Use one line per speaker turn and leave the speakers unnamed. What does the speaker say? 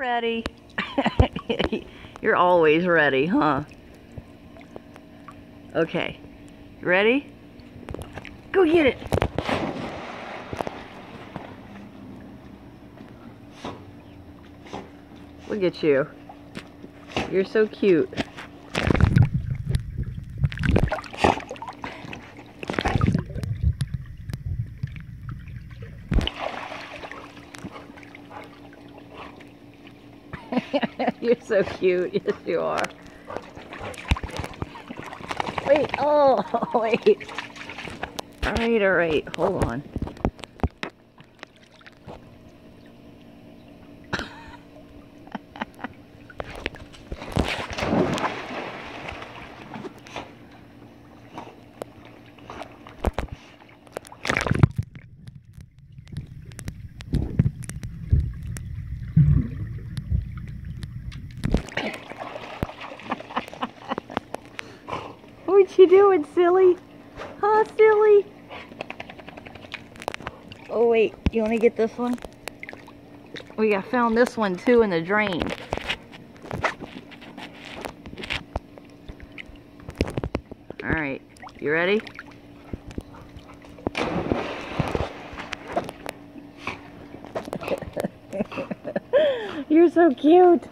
ready. You're always ready, huh? Okay. Ready? Go get it. Look at you. You're so cute. You're so cute. Yes, you are. Wait. Oh, wait. All right. Hold on. What you doing, silly? Huh, silly? Oh, wait. You want to get this one? We found this one, too, in the drain. Alright. You ready? You're so cute.